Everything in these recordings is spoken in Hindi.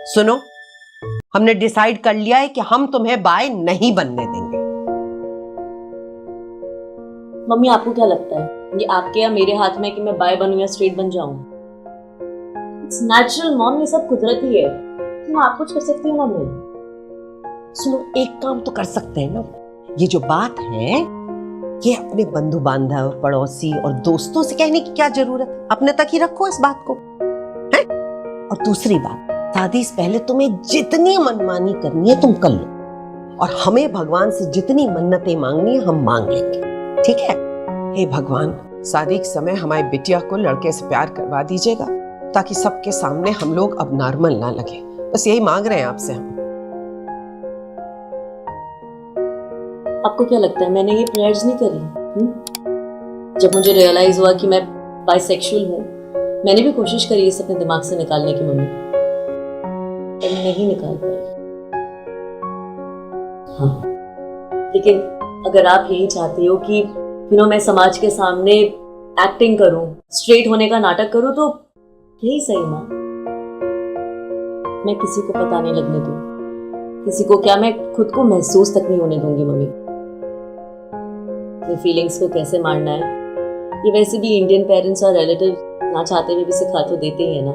सुनो, हमने डिसाइड कर लिया है कि हम तुम्हें बाय नहीं बनने देंगे। मम्मी आपको क्या लगता है ये आपके या मेरे हाथ में कि मैं बाय बनूं या स्ट्रेट बन जाऊं? इट्स नेचुरल मॉम, ये सब कुदरती है। तुम आप कुछ कर सकती हो ना। मैं सुनो, एक काम तो कर सकते हैं ना, ये जो बात है ये अपने बंधु बांधव, पड़ोसी और दोस्तों से कहने की क्या जरूरत, अपने तक ही रखो इस बात को, है? और दूसरी बात, शादी से पहले तुम्हें जितनी मनमानी करनी है तुम कर लो, और हमें भगवान से जितनी मन्नतें मांगनी है हम मांग लेंगे, ठीक है? हे भगवान, शादी के समय हमारी बिटिया को लड़के से प्यार करवा दीजिएगा ताकि सबके सामने हम लोग अब नॉर्मल ना लगे। बस यही मांग रहे हैं आपसे हम। आपको क्या लगता है मैंने ये प्रेयर्स नहीं करी? जब मुझे रियलाइज हुआ कि मैं बाइसेक्सुअल हूँ, मैंने भी कोशिश करी इसे अपने दिमाग से निकालने की मम्मी, पर नहीं निकाल पाई। हाँ, लेकिन अगर आप यही चाहती हो कि मैं समाज के सामने एक्टिंग करूं, स्ट्रेट होने का नाटक करूं, तो यही सही मां। मैं किसी को पता नहीं लगने दूं, किसी को क्या, मैं खुद को महसूस तक नहीं होने दूंगी मम्मी। ये फीलिंग्स को कैसे मारना है ये वैसे भी इंडियन पेरेंट्स और रिलेटिव ना चाहते हुए भी सिखा तो देते ही है ना।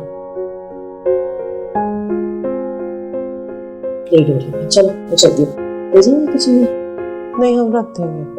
लेट हो रही है, चलो मैं चलती हूँ। ले जाएंगे किचन में? नहीं, हम रख देंगे।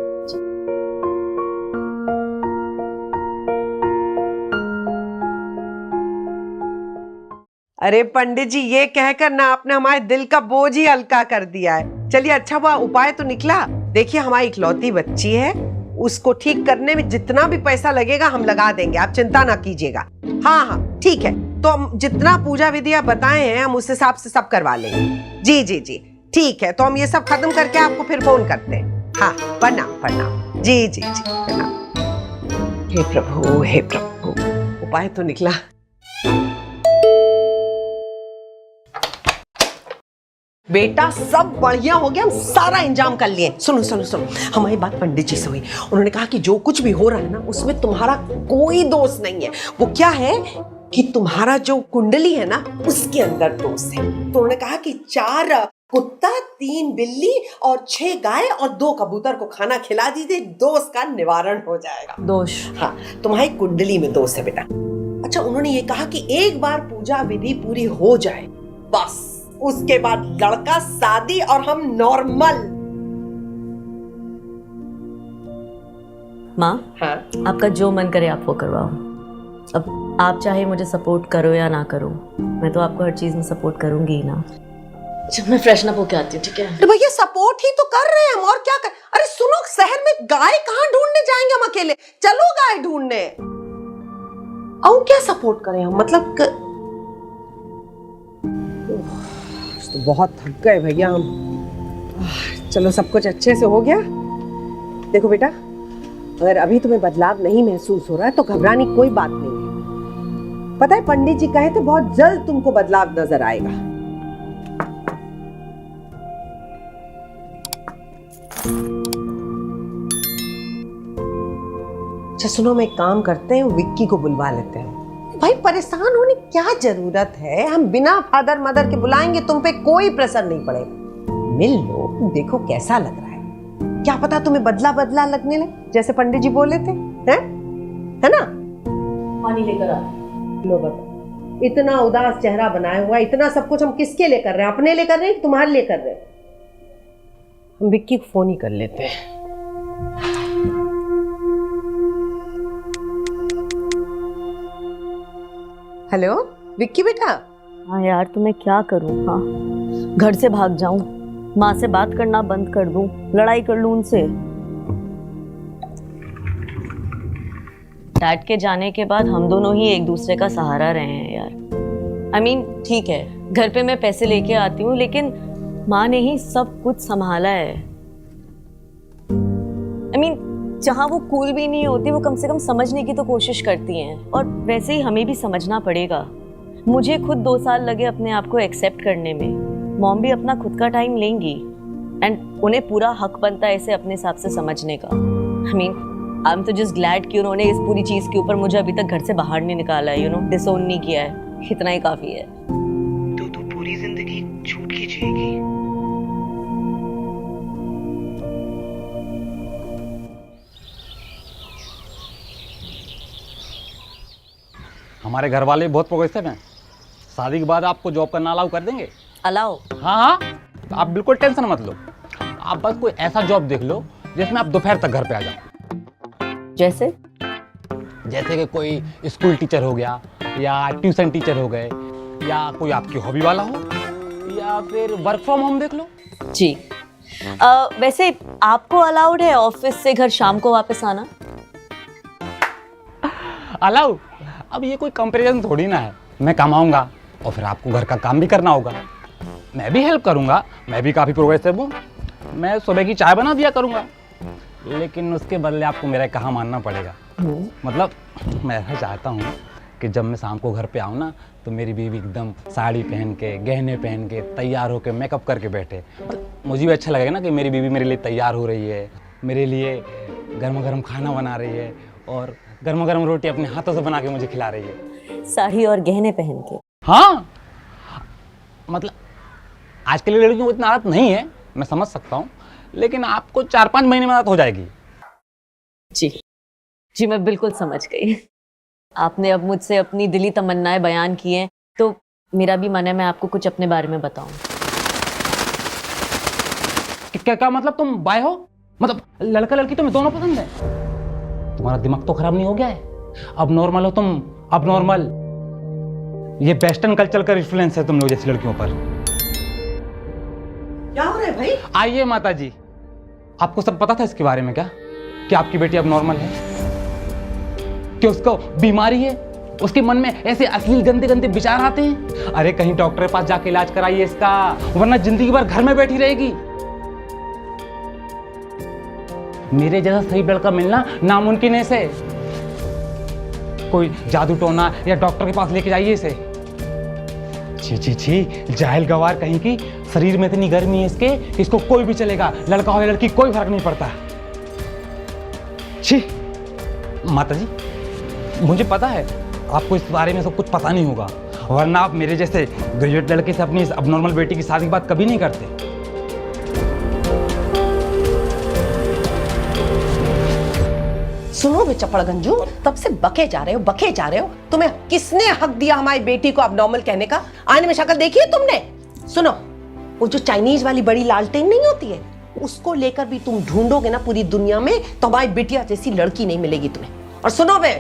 अरे पंडित जी, ये कहकर ना आपने हमारे दिल का बोझ ही हल्का कर दिया है। चलिए, अच्छा हुआ उपाय तो निकला। देखिए, हमारी इकलौती बच्ची है, उसको ठीक करने में जितना भी पैसा लगेगा हम लगा देंगे, आप चिंता ना कीजिएगा। हाँ हाँ ठीक है, तो हम जितना पूजा विधि आप बताए हैं हम उस हिसाब से सब करवा लेंगे। जी जी जी ठीक है, तो हम ये सब खत्म करके आपको फिर फोन करते हैं। हाँ, प्रणाम प्रणाम। जी जी जी प्रणाम। हे प्रभु, हे प्रभु, उपाय तो निकला। बेटा, सब बढ़िया हो गया, हम सारा इंतजाम कर लिए। सुनो सुनो सुनो, हमारी बात पंडित जी से हुई। उन्होंने कहा कि जो कुछ भी हो रहा है ना उसमें तुम्हारा कोई दोष नहीं है। वो क्या है कि तुम्हारा जो कुंडली है ना उसके अंदर दोष है। तो उन्होंने कहा कि 4 कुत्ता, 3 बिल्ली और 6 गाय और 2 कबूतर को खाना खिला दीजिए, दोष का निवारण हो जाएगा। दोष? हाँ, तुम्हारी कुंडली में दोष है बेटा। अच्छा, उन्होंने ये कहा कि एक बार पूजा विधि पूरी हो जाए, बस उसके बाद लड़का, शादी और हम नॉर्मल। माँ, हाँ? आपका जो मन करे आप वो करवाओ। अब आप चाहे मुझे सपोर्ट करो या ना करो, मैं तो आपको हर चीज में सपोर्ट करूंगी ही ना। जब मैं फ्रेशन अप होके आती हूँ, ठीक है? तो भैया सपोर्ट ही तो कर रहे हैं हम, और क्या कर। अरे सुनो, शहर में गाय कहाँ ढूंढने जाएंगे हम अकेले? चलो गाय ढूंढने। और क्या सपोर्ट करें हम, मतलब तो बहुत थक गए भैया हम। चलो, सब कुछ अच्छे से हो गया। देखो बेटा, अगर अभी तुम्हें बदलाव नहीं महसूस हो रहा है तो घबराने की कोई बात नहीं है। पता है, पंडित जी कहे थे बहुत जल्द तुमको बदलाव नजर आएगा। अच्छा सुनो, मैं एक काम करते हैं, विक्की को बुलवा लेते हैं। भाई, परेशान होने की क्या जरूरत है, हम बिना फादर मदर के बुलाएंगे, तुम पे कोई प्रेशर नहीं पड़ेगा। मिल लो, देखो कैसा लग रहा है, क्या पता तुम्हें बदला बदला लगने लगे, जैसे पंडित जी बोले थे, हैं? है ना? पानी लेकर आ। लो बताओ, इतना उदास चेहरा बनाया हुआ, इतना सब कुछ हम किसके लिए कर रहे हैं? अपने लिए कर रहे हैं कि तुम्हारे लिए कर रहे हैं? हम विक्की को फोन ही कर लेते हैं। हेलो विक्की बेटा। हाँ यार, तो मैं क्या करूँ? हाँ, घर से भाग जाऊं, माँ से बात करना बंद कर दूं, लड़ाई कर लूं उनसे। डैड के जाने के बाद हम दोनों ही एक दूसरे का सहारा रहे हैं यार। I mean, ठीक है, घर पे मैं पैसे लेके आती हूँ, लेकिन माँ ने ही सब कुछ संभाला है। I mean, जहाँ वो कूल भी नहीं होती, वो कम से कम समझने की तो कोशिश करती हैं, और वैसे ही हमें भी समझना पड़ेगा। मुझे खुद 2 साल लगे अपने आप को एक्सेप्ट करने में, मॉम भी अपना खुद का टाइम लेंगी, एंड उन्हें पूरा हक बनता है इसे अपने हिसाब से समझने का। I mean, आई एम तो जस्ट ग्लैड कि उन्होंने इस पूरी चीज के ऊपर मुझे अभी तक घर से बाहर नहीं निकाला है, डिसोन नहीं किया है, इतना ही काफी है। तो तू पूरी जिंदगी छूट की जिएगी। हमारे घर वाले बहुत प्रोग्रेसिव हैं। शादी के बाद आपको जॉब करना अलाउ कर देंगे। अलाउ? हाँ हाँ, तो आप बिल्कुल टेंशन मत लो। आप बस कोई ऐसा जॉब देख लो जिसमें आप दोपहर तक घर पे आ जाओ। जैसे कि कोई स्कूल टीचर हो गया, या ट्यूशन टीचर हो गए, या कोई आपकी हॉबी वाला हो, या फिर वर्क फ्रॉम होम देख लो। जी। वैसे आपको अलाउड है ऑफिस से घर शाम को वापस आना? अलाउ? अब ये कोई कंपैरिजन थोड़ी ना है। मैं कमाऊंगा और फिर आपको घर का काम भी करना होगा। मैं भी हेल्प करूंगा, मैं भी काफ़ी प्रोग्रेसिव हूँ। मैं सुबह की चाय बना दिया करूंगा, लेकिन उसके बदले आपको मेरा कहा मानना पड़ेगा। मतलब मैं ऐसा चाहता हूँ कि जब मैं शाम को घर पे आऊँ ना, तो मेरी बीवी एकदम साड़ी पहन के, गहने पहन के, तैयार होकर, मेकअप करके बैठे। मुझे भी अच्छा लगेगा ना कि मेरी बीवी मेरे लिए तैयार हो रही है, मेरे लिए गर्मा गर्म खाना बना रही है और गर्मा गर्म रोटी अपने हाथों से बना के मुझे खिला रही है। साड़ी और गहने पहन के? हाँ, मतलब आज के लिए लड़कियों को इतना आदत नहीं है, मैं समझ सकता हूँ, लेकिन आपको 4-5 महीने में आदत हो जाएगी। जी मैं बिल्कुल समझ गई। आपने अब मुझसे अपनी दिली तमन्नाएं बयान की हैं, तो मेरा भी मन है मैं आपको कुछ अपने बारे में बताऊं। क्या मतलब तुम बाय हो? मतलब लड़का लड़की तुम्हें दोनों पसंद है? तुम्हारा दिमाग तो खराब नहीं हो गया है? अब नॉर्मल हो तुम, अब नॉर्मल। ये वेस्टर्न कल्चर का इन्फ्लुएंस है तुम लोग जैसी लड़कियों पर। क्या हो रहा है भाई? आइए माता जी, आपको सब पता था इसके बारे में क्या, कि आपकी बेटी अब नॉर्मल है, कि उसको बीमारी है, उसके मन में ऐसे अश्लील गंदे गंदे विचार आते हैं? अरे कहीं डॉक्टर के पास जाके इलाज कराइए इसका, वरना जिंदगी भर घर में बैठी रहेगी। मेरे जैसा सही लड़का मिलना नामुमकिन है इसे। कोई जादू टोना या डॉक्टर के पास लेके जाइए इसे। छी छी छी, जाहिल गवार कहीं की। शरीर में इतनी गर्मी है इसके, इसको कोई भी चलेगा, लड़का हो या लड़की कोई फर्क नहीं पड़ता। छी। माता जी, मुझे पता है आपको इस बारे में सब कुछ पता नहीं होगा, वरना आप मेरे जैसे ग्रेजुएट लड़के से अपनी अबनॉर्मल बेटी की शादी की बात कभी नहीं करते। सुनो बे चपड़गंजू, तब से बके जा रहे हो। तुम्हें किसने हक दिया हमारी बेटी को अबनॉर्मल कहने का? आने में शक्ल देखी है तुमने? सुनो, वो जो चाइनीज वाली बड़ी लालटेन नहीं होती है, उसको लेकर भी तुम ढूंढोगे ना पूरी दुनिया में, तो हमारी बिटिया जैसी लड़की नहीं मिलेगी तुम्हें। और सुनो बे,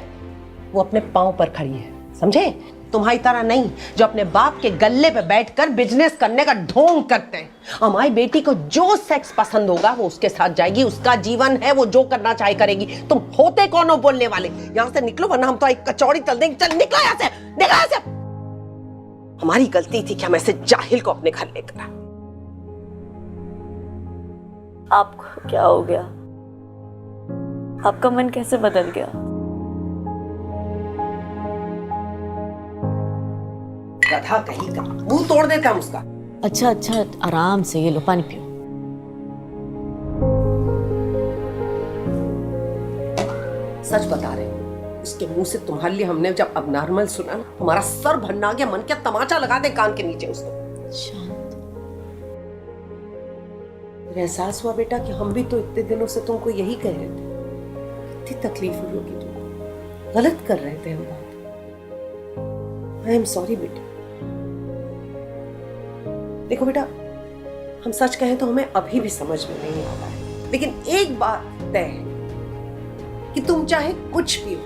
वो अपने पांव पर खड़ी है, समझे? तुम्हारी तरह नहीं जो अपने बाप के गल्ले पे बैठकर बिजनेस करने का ढोंग करते हैं। हमारी बेटी को जो सेक्स पसंद होगा वो उसके साथ जाएगी, उसका जीवन है, वो जो करना चाहे करेगी। तुम होते कौन हो बोलने वाले? यहां से निकलो वरना हम तो एक कचौड़ी तल देंगे। चल निकलो यहां से, निकलो यहां से। हमारी गलती थी कि हम ऐसे जाहिल को अपने घर लेकर आए। आपको क्या हो गया? आपका मन कैसे बदल गया? गधा कहीं का, मुंह तोड़ देता हम उसका। अच्छा, आराम से, ये लो पानी पियो। सच बता रहे हो, उसके मुंह से तुम्हारे लिए हमने जब अबनॉर्मल सुना ना, हमारा सर भन्ना गया। मन क्या तमाचा लगा दे कान के नीचे उसको। शांत। एहसास हुआ बेटा कि हम भी तो इतने दिनों से तुमको यही कह रहे थे। कितनी तकलीफ हुई होगी तुमको, गलत कर रहे थे हम बहुत। आई एम सॉरी बेटा। देखो बेटा, हम सच कहें तो हमें अभी भी समझ में नहीं आ रहा है, लेकिन एक बात तय है कि तुम चाहे कुछ भी हो,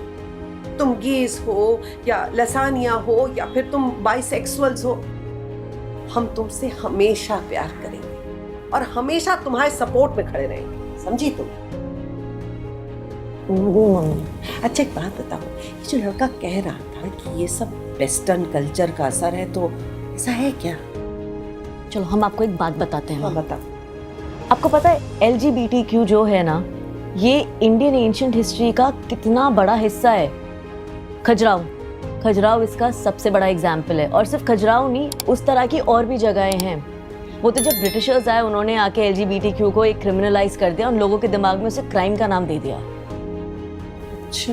तुम गेस हो या लसानिया हो या फिर तुम बाइसेक्सुअल्स हो, हम तुमसे हमेशा प्यार करेंगे और हमेशा तुम्हारे सपोर्ट में खड़े रहेंगे, समझी तुम? अच्छा एक बात बताओ, ये जो लड़का कह रहा था कि ये सब वेस्टर्न कल्चर का असर है, तो ऐसा है क्या? चलो हम आपको एक बात बताते हैं। हाँ बताओ। आपको पता है LGBTQ जो है ना, ये इंडियन एंशिएंट हिस्ट्री का कितना बड़ा हिस्सा है। खजुराहो इसका सबसे बड़ा एग्जाम्पल है। और सिर्फ खजुराहो नहीं, उस तरह की और भी जगहें हैं। वो तो जब ब्रिटिशर्स आए, उन्होंने आके LGBTQ को एक क्रिमिनलाइज कर दिया, उन लोगों के दिमाग में उसे क्राइम का नाम दे दिया। अच्छा,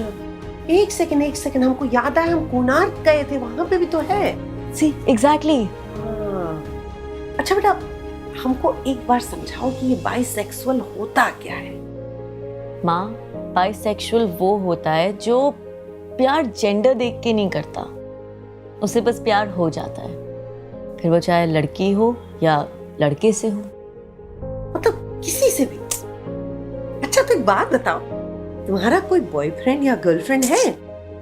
एक सेकंड, हमको याद आया, हम कोणार्क गए थे, वहां पे भी तो है। सी एग्जैक्टली। हाँ। अच्छा बेटा, हमको एक बार समझाओ कि ये बाइसेक्सुअल होता क्या है? माँ, बाइसेक्सुअल वो होता है जो प्यार जेंडर देख के नहीं करता, उसे बस प्यार हो जाता है, फिर वो चाहे लड़की हो या लड़के से हो। मतलब किसी से भी? अच्छा तो एक बात बताओ, तुम्हारा कोई बॉयफ्रेंड या गर्लफ्रेंड है?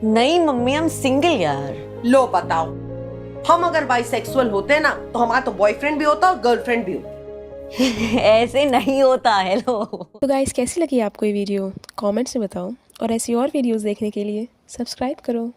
नहीं मम्मी, हम सिंगल यार। लो बताओ, हम अगर बाइसेक्सुअल होते ना तो हमारा तो बॉयफ्रेंड भी होता और गर्लफ्रेंड भी होती। ऐसे नहीं होता है लो। तो गाइस, कैसी लगी आपको ये वीडियो? कमेंट्स में बताओ, और ऐसी और वीडियोस देखने के लिए सब्सक्राइब करो।